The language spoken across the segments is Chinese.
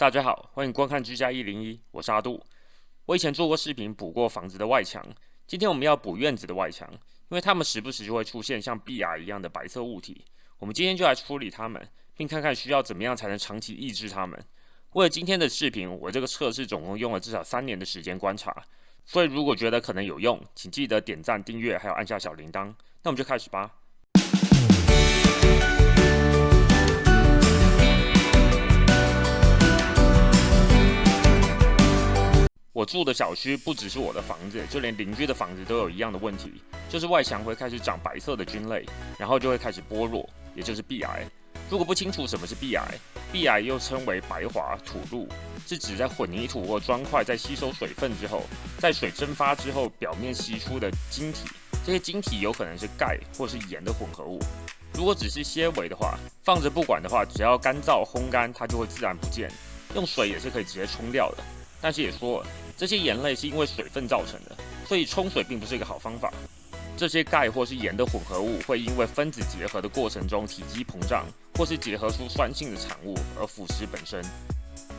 大家好，欢迎观看居家101，我是阿杜。我以前做过视频补过房子的外墙，今天我们要补院子的外墙，因为它们时不时就会出现像壁癌一样的白色物体。我们今天就来处理它们，并看看需要怎么样才能长期抑制它们。为了今天的视频，我这个测试总共用了至少3年的时间观察，所以如果觉得可能有用，请记得点赞、订阅，还有按下小铃铛。那我们就开始吧。我住的小区不只是我的房子，就连邻居的房子都有一样的问题，就是外墙会开始长白色的菌类，然后就会开始剥落，也就是壁癌。如果不清楚什么是壁癌，壁癌又称为白滑土露，是指在混凝土或砖块在吸收水分之后，在水蒸发之后表面析出的晶体，这些晶体有可能是钙或是盐的混合物。如果只是些微的话，放着不管的话，只要干燥烘干，它就会自然不见，用水也是可以直接冲掉的。但是也说了，这些盐类是因为水分造成的，所以冲水并不是一个好方法。这些钙或是盐的混合物会因为分子结合的过程中体积膨胀，或是结合出酸性的产物而腐蚀本身。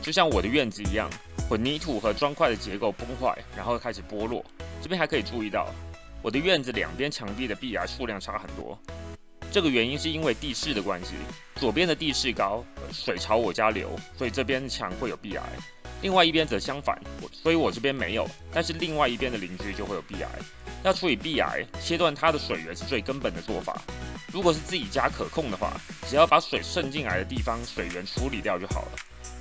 就像我的院子一样，混凝土和砖块的结构崩坏，然后开始剥落。这边还可以注意到，我的院子两边墙壁的壁癌数量差很多。这个原因是因为地势的关系，左边的地势高，水朝我家流，所以这边墙会有壁癌。另外一边则相反，所以我这边没有，但是另外一边的邻居就会有壁癌。要处理壁癌，切断它的水源是最根本的做法。如果是自己家可控的话，只要把水渗进来的地方水源处理掉就好了。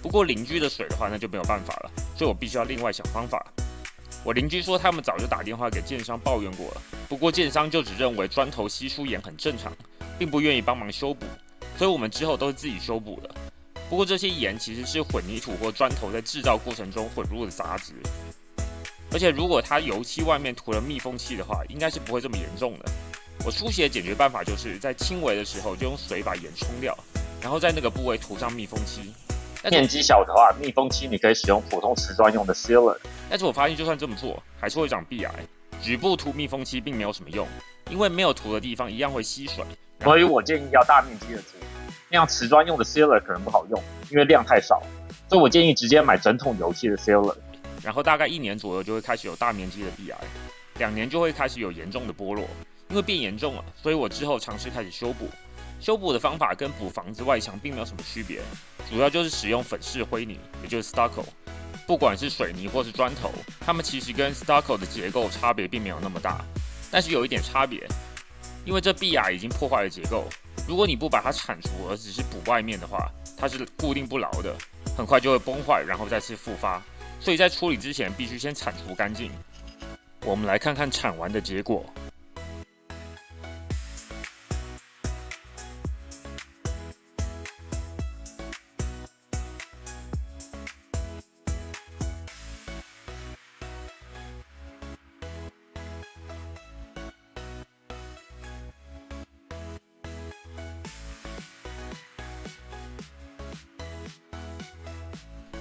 不过邻居的水的话，那就没有办法了，所以我必须要另外想方法。我邻居说他们早就打电话给建商抱怨过了，不过建商就只认为砖头吸出盐很正常，并不愿意帮忙修补，所以我们之后都是自己修补的。不过这些盐其实是混凝土或砖头在制造过程中混入的杂质，而且如果它油漆外面涂了密封漆的话，应该是不会这么严重的。我初期的解决办法就是在轻微的时候就用水把盐冲掉，然后在那个部位涂上密封漆。面积小的话，密封漆你可以使用普通瓷砖用的 sealer。但是我发现就算这么做，还是会长壁癌。局部涂密封漆并没有什么用，因为没有涂的地方一样会吸水。所以我建议要大面积的涂，那样瓷砖用的 sealer 可能不好用，因为量太少。所以我建议直接买整桶油漆的 sealer。然后大概1年左右就会开始有大面积的壁癌，2年就会开始有严重的剥落。因为变严重了，所以我之后尝试开始修补。修补的方法跟补房子外墙并没有什么区别，主要就是使用粉饰灰泥，也就是 stucco。不管是水泥或是砖头，它们其实跟 stucco 的结构差别并没有那么大，但是有一点差别，因为这壁癌已经破坏了结构，如果你不把它铲除，而只是补外面的话，它是固定不牢的，很快就会崩坏，然后再次复发。所以在处理之前必须先铲除干净。我们来看看铲完的结果。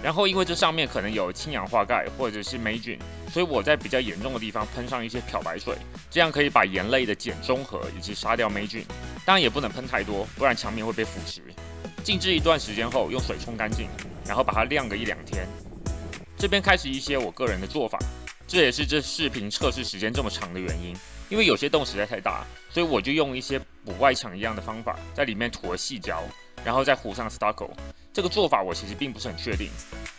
然后因为这上面可能有氢氧化钙或者是霉菌，所以我在比较严重的地方喷上一些漂白水，这样可以把盐类的碱中和以及杀掉霉菌。当然也不能喷太多，不然墙面会被腐蚀。静置一段时间后，用水冲干净，然后把它晾个1-2天。这边开始一些我个人的做法，这也是这视频测试时间这么长的原因。因为有些洞实在太大，所以我就用一些补外墙一样的方法，在里面涂了细胶，然后再糊上 stucco。这个做法我其实并不是很确定，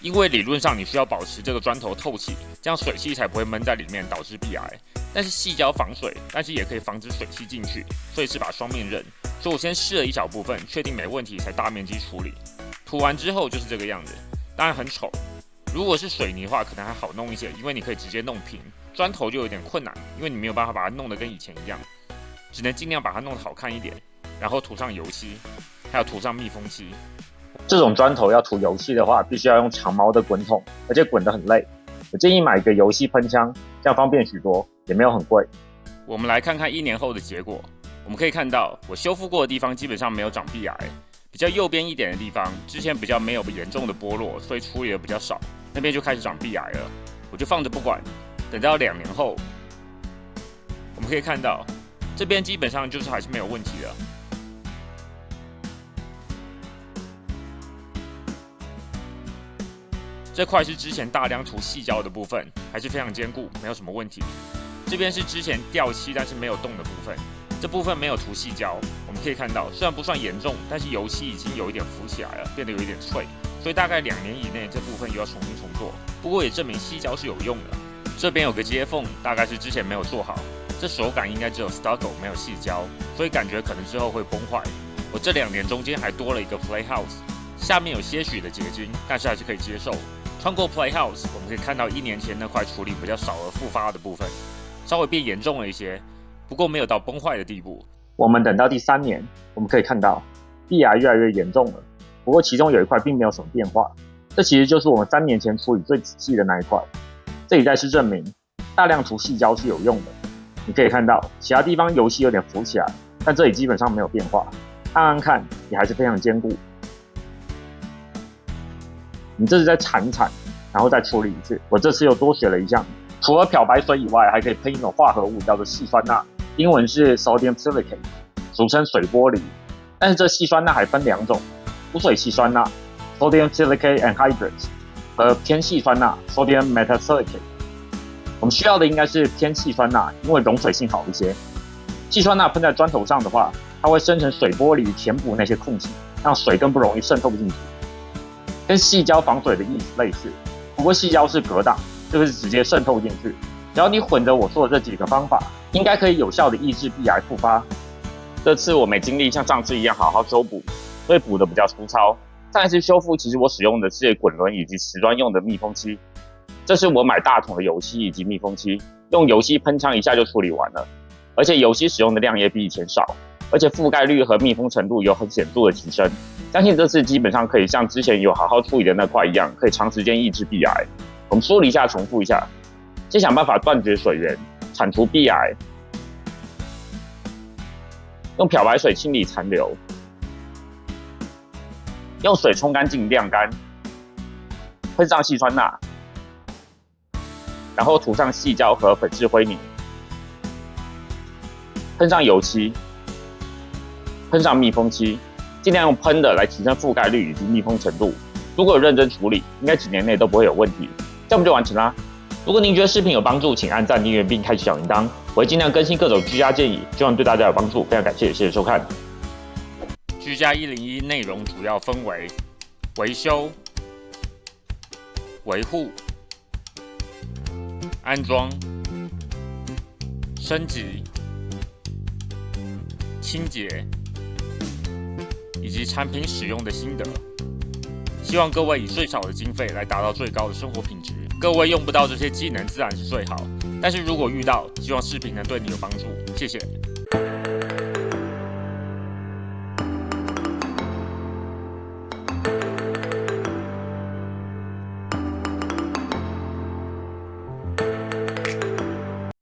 因为理论上你需要保持这个砖头透气，这样水汽才不会闷在里面导致壁癌。但是细胶防水，但是也可以防止水汽进去，所以是把双面刃。所以我先试了一小部分，确定没问题才大面积处理。涂完之后就是这个样子，当然很丑。如果是水泥的话，可能还好弄一些，因为你可以直接弄平。砖头就有点困难，因为你没有办法把它弄得跟以前一样，只能尽量把它弄得好看一点，然后涂上油漆，还有涂上密封漆。这种砖头要涂油漆的话，必须要用长毛的滚筒，而且滚得很累。我建议买一个油漆喷枪，这样方便许多，也没有很贵。我们来看看1年后的结果。我们可以看到，我修复过的地方基本上没有长壁癌，比较右边一点的地方，之前比较没有严重的剥落，所以处理的比较少，那边就开始长壁癌了。我就放着不管，等到2年后，我们可以看到，这边基本上就是还是没有问题的。这块是之前大量涂细胶的部分，还是非常坚固，没有什么问题。这边是之前掉漆但是没有动的部分，这部分没有涂细胶，我们可以看到，虽然不算严重，但是油漆已经有一点浮起来了，变得有一点脆，所以大概2年以内这部分又要重新重做。不过也证明细胶是有用的。这边有个接缝，大概是之前没有做好，这手感应该只有 stucco 没有细胶，所以感觉可能之后会崩坏。我这2年中间还多了一个 playhouse， 下面有些许的结晶，但是还是可以接受。穿过 playhouse， 我们可以看到1年前那块处理比较少而复发的部分，稍微变严重了一些，不过没有到崩坏的地步。我们等到第3年，我们可以看到壁癌越来越严重了，不过其中有一块并没有什么变化，这其实就是我们3年前处理最仔细的那一块。这一再次证明大量涂细胶是有用的。你可以看到其他地方油漆有点浮起来，但这里基本上没有变化，按看也还是非常坚固。你这是在铲，然后再处理一次。我这次又多学了一项，除了漂白水以外，还可以喷一种化合物叫做细酸钠，英文是 sodium silicate， 俗称水玻璃。但是这细酸钠还分2种，无水细酸钠 sodium silicate anhydride 和偏细酸钠 sodium metasilicate。我们需要的应该是偏细酸钠，因为溶水性好一些。细酸钠喷在砖头上的话，它会生成水玻璃，填补那些空隙，让水更不容易渗透进去。跟细胶防水的意思类似，不过细胶是隔挡，这个是直接渗透进去。只要你混着我说的这几个方法，应该可以有效的抑制壁癌复发。这次我没精力像上次一样好好修补，所以补的比较粗糙。上一次修复其实我使用的是滚轮以及瓷砖用的密封漆，这是我买大桶的油漆以及密封漆，用油漆喷枪一下就处理完了，而且油漆使用的量也比以前少，而且覆盖率和密封程度有很显著的提升。相信这次基本上可以像之前有好好处理的那块一样，可以长时间抑制壁癌。我们梳理一下，重复一下，先想办法断绝水源，铲除壁癌，用漂白水清理残留，用水冲干净晾干，喷上细酸钠，然后涂上细胶和粉质灰泥，喷上油漆，喷上密封漆，尽量用喷的来提升覆盖率以及密封程度。如果有认真处理，应该几年内都不会有问题。这样就完成啦。如果您觉得视频有帮助，请按赞、订阅并开启小铃铛。我会尽量更新各种居家建议，希望对大家有帮助。非常感谢，谢谢收看。居家101内容主要分为维修、维护、安装、升级、清洁以及产品使用的心得。希望各位以最少的经费来达到最高的生活品质。各位用不到这些技能自然是最好，但是如果遇到，希望视频能对你有帮助。谢谢。